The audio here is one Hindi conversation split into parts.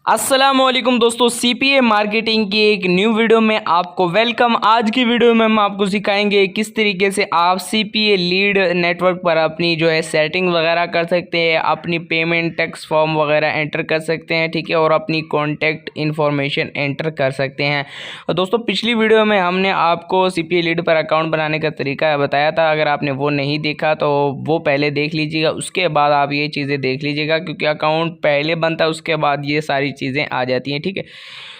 अस्सलामुअलैकुम दोस्तों, सीपीए मार्केटिंग की एक न्यू वीडियो में आपको वेलकम। आज की वीडियो में हम आपको सिखाएंगे किस तरीके से आप सीपीए लीड नेटवर्क पर अपनी जो है सेटिंग वगैरह कर सकते हैं, अपनी पेमेंट टैक्स फॉर्म वगैरह एंटर कर सकते हैं, ठीक है, और अपनी कॉन्टैक्ट इन्फॉर्मेशन एंटर कर सकते हैं। और दोस्तों, पिछली वीडियो में हमने आपको सीपीए लीड पर अकाउंट बनाने का तरीका बताया था। अगर आपने वो नहीं देखा तो वो पहले देख लीजिएगा, उसके बाद आप ये चीज़ें देख लीजिएगा, क्योंकि अकाउंट पहले बनता है उसके बाद ये सारी चीज़ें आ जाती हैं। ठीक है,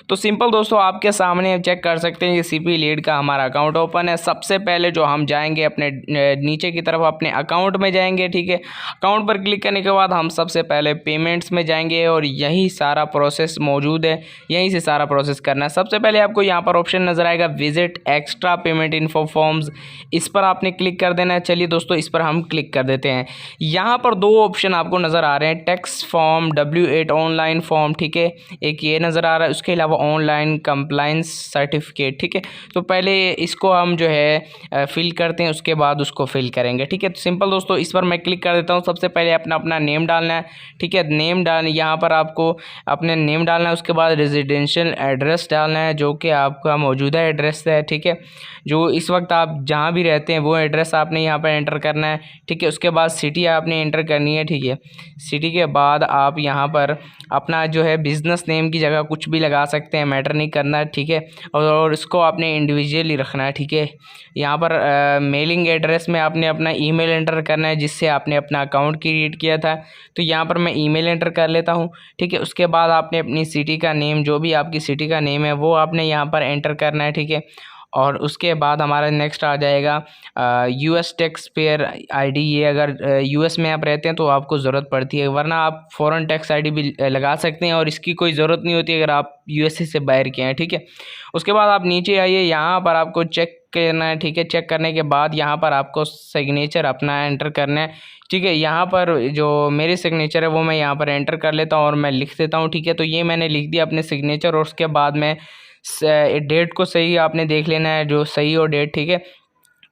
तो सिंपल दोस्तों, आपके सामने चेक कर सकते हैं ये सीपी लीड का हमारा अकाउंट ओपन है। सबसे पहले जो हम जाएंगे अपने नीचे की तरफ अपने अकाउंट में जाएंगे। ठीक है, अकाउंट पर क्लिक करने के बाद हम सबसे पहले पेमेंट्स में जाएंगे और यही सारा प्रोसेस मौजूद है, यहीं से सारा प्रोसेस करना है। सबसे पहले आपको यहाँ पर ऑप्शन नज़र आएगा visit extra payment info forms, इस पर आपने क्लिक कर देना है। चलिए दोस्तों, इस पर हम क्लिक कर देते हैं। यहाँ पर दो ऑप्शन आपको नज़र आ रहे हैं, tax form W8 online form, ठीक है, एक ये नज़र आ रहा है, उसके अलावा ऑनलाइन कंप्लाइंस सर्टिफिकेट। ठीक है, तो पहले इसको हम जो है फिल करते हैं, उसके बाद उसको फिल करेंगे। ठीक है, तो सिंपल दोस्तों, इस पर मैं क्लिक कर देता हूँ। सबसे पहले अपना अपना नेम डालना है। ठीक है, नेम यहाँ पर आपको अपने नेम डालना है, उसके बाद रेजिडेंशियल एड्रेस डालना है जो कि आपका मौजूदा एड्रेस है। ठीक है, जो इस वक्त आप जहाँ भी रहते हैं वो एड्रेस आपने यहाँ पर एंटर करना है। ठीक है, उसके बाद सिटी आपने एंटर करनी है। ठीक है, सिटी के बाद आप यहाँ पर अपना जो है बिज़नेस नेम की जगह कुछ भी लगा सकते हैं, मैटर नहीं करना है। ठीक है, और इसको आपने इंडिविजुअली रखना है। ठीक है, यहाँ पर मेलिंग एड्रेस में आपने अपना ईमेल एंटर करना है जिससे आपने अपना अकाउंट क्रिएट किया था। तो यहाँ पर मैं ईमेल एंटर कर लेता हूँ। ठीक है, उसके बाद आपने अपनी सिटी का नेम, जो भी आपकी सिटी का नेम है वो आपने यहाँ पर एंटर करना है। ठीक है, और उसके बाद हमारा नेक्स्ट आ जाएगा US टैक्स पेयर आईडी। ये अगर US में आप रहते हैं तो आपको ज़रूरत पड़ती है, वरना आप फ़ॉरेन टैक्स आईडी भी लगा सकते हैं और इसकी कोई ज़रूरत नहीं होती अगर आप USA से बाहर के हैं। ठीक है, उसके बाद आप नीचे आइए, यहाँ पर आपको चेक करना है। ठीक है, चेक करने के बाद यहाँ पर आपको सिग्नेचर अपना एंटर करना है। ठीक है, यहाँ पर जो मेरी सिग्नेचर है वो मैं यहाँ पर एंटर कर लेता हूँ और मैं लिख देता हूँ। ठीक है, तो ये मैंने लिख दिया अपने सिग्नेचर, और उसके बाद में डेट को सही आपने देख लेना है, जो सही हो डेट। ठीक है,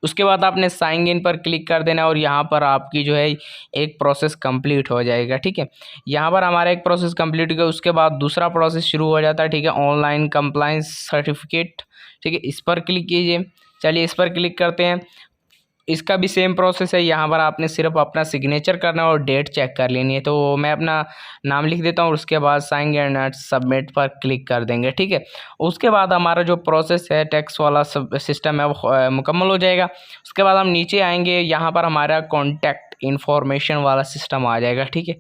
उसके बाद आपने साइन इन पर क्लिक कर देना और यहाँ पर आपकी जो है एक प्रोसेस कंप्लीट हो जाएगा। ठीक है, यहाँ पर हमारा एक प्रोसेस कंप्लीट हो गया, उसके बाद दूसरा प्रोसेस शुरू हो जाता है। ठीक है, ऑनलाइन कंप्लाइंस सर्टिफिकेट। ठीक है, इस पर क्लिक कीजिए। चलिए, इस पर क्लिक करते हैं। इसका भी सेम प्रोसेस है, यहाँ पर आपने सिर्फ अपना सिग्नेचर करना और डेट चेक कर लेनी है। तो मैं अपना नाम लिख देता हूँ, उसके बाद साइन एंड सबमिट पर क्लिक कर देंगे। ठीक है, उसके बाद हमारा जो प्रोसेस है टैक्स वाला सब सिस्टम है वो मुकम्मल हो जाएगा। उसके बाद हम नीचे आएंगे, यहाँ पर हमारा कॉन्टैक्ट इन्फॉर्मेशन वाला सिस्टम आ जाएगा। ठीक है,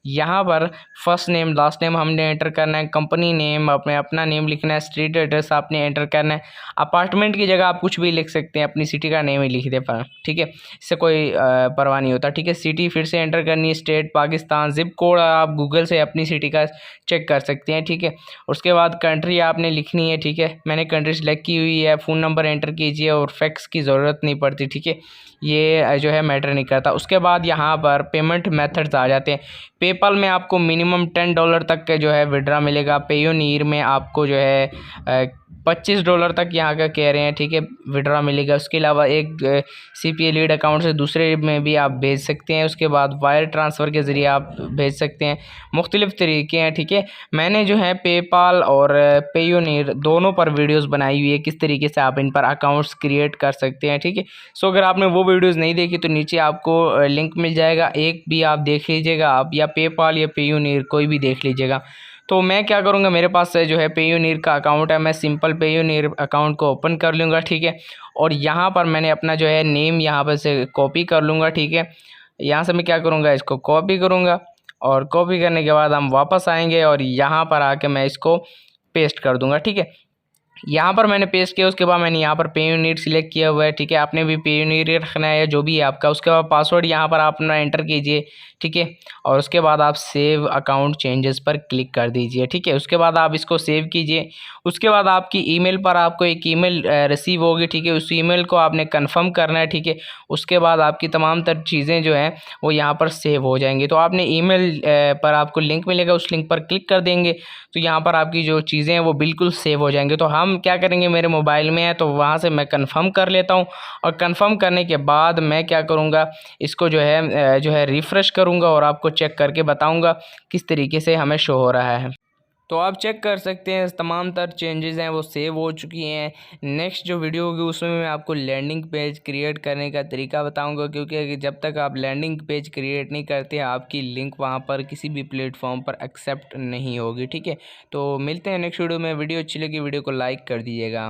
यहाँ पर फर्स्ट नेम लास्ट नेम हमने एंटर करना है, कंपनी नेम अपने अपना नेम लिखना है, स्ट्रीट एड्रेस आपने एंटर करना है। अपार्टमेंट की जगह आप कुछ भी लिख सकते हैं, अपनी सिटी का नेम ही लिख दे पर। ठीक है, इससे कोई परवाह नहीं होता। ठीक है, सिटी फिर से एंटर करनी है, स्टेट पाकिस्तान, जिप कोड आप गूगल से अपनी सिटी का चेक कर सकते हैं। ठीक है, उसके बाद कंट्री आपने लिखनी है। ठीक है, मैंने कंट्री सेलेक्ट की हुई है। फ़ोन नंबर एंटर कीजिए और फैक्स की ज़रूरत नहीं पड़ती। ठीक है, ये जो है मैटर नहीं करता। उसके बाद यहाँ पर पेमेंट मेथड्स आ जाते हैं। पेपल में आपको मिनिमम $10 तक का जो है विड्रा मिलेगा। पेयोनीर में आपको जो है $25 तक यहाँ का कह रहे हैं। ठीक है, विड्रा मिलेगा। उसके अलावा एक सीपीए लीड अकाउंट से दूसरे में भी आप भेज सकते हैं। उसके बाद वायर ट्रांसफ़र के ज़रिए आप भेज सकते हैं। मुख्तलिफ़ तरीके हैं। ठीक है, मैंने जो है पेपाल और पेयोनीर दोनों पर वीडियोस बनाई हुई है, किस तरीके से आप इन पर अकाउंट्स क्रिएट कर सकते हैं। ठीक है, सो अगर आपने वो वीडियोस नहीं देखी तो नीचे आपको लिंक मिल जाएगा, एक भी आप देख लीजिएगा, आप या पेपाल या पेयोनीर कोई भी देख लीजिएगा। तो मैं क्या करूँगा, मेरे पास जो है पेयोनीर का अकाउंट है, मैं सिंपल पेयोनीर अकाउंट को ओपन कर लूँगा। ठीक है, और यहाँ पर मैंने अपना जो है नेम यहाँ पर से कॉपी कर लूँगा। ठीक है, यहाँ से मैं क्या करूँगा, इसको कॉपी करूँगा और कॉपी करने के बाद हम वापस आएंगे और यहाँ पर आके मैं इसको पेस्ट कर दूँगा। ठीक है, यहाँ पर मैंने पेस्ट किया, उसके बाद मैंने यहाँ पर पेयोनीर सिलेक्ट किया हुआ है। ठीक है, आपने भी पेयोनीर रखना है या जो भी है आपका। उसके बाद पासवर्ड यहाँ पर आप अपना एंटर कीजिए। ठीक है, और उसके बाद आप सेव अकाउंट चेंजेस पर क्लिक कर दीजिए। ठीक है, उसके बाद आप इसको सेव कीजिए। उसके बाद आपकी ईमेल पर आपको एक ईमेल रिसीव होगी। ठीक है, उस ईमेल को आपने कंफर्म करना है। ठीक है, उसके बाद आपकी तमाम तर चीज़ें जो हैं वो यहाँ पर सेव हो जाएंगी। तो आपने ईमेल पर आपको लिंक मिलेगा, उस लिंक पर क्लिक कर देंगे तो यहाँ पर आपकी जो चीज़ें हैं वो बिल्कुल सेव हो जाएंगे। तो हम क्या करेंगे, मेरे मोबाइल में है तो वहाँ से मैं कंफर्म कर लेता हूँ, और कंफर्म करने के बाद मैं क्या करूँगा, इसको जो है रिफ़्रेश करूँगा और आपको चेक करके बताऊँगा किस तरीके से हमें शो हो रहा है। तो आप चेक कर सकते हैं तमाम तर चेंजेस हैं वो सेव हो चुकी हैं। नेक्स्ट जो वीडियो होगी उसमें मैं आपको लैंडिंग पेज क्रिएट करने का तरीका बताऊंगा, क्योंकि जब तक आप लैंडिंग पेज क्रिएट नहीं करते आपकी लिंक वहां पर किसी भी प्लेटफॉर्म पर एक्सेप्ट नहीं होगी। ठीक है, तो मिलते हैं नेक्स्ट वीडियो में। वीडियो अच्छी लगी वीडियो को लाइक कर दीजिएगा।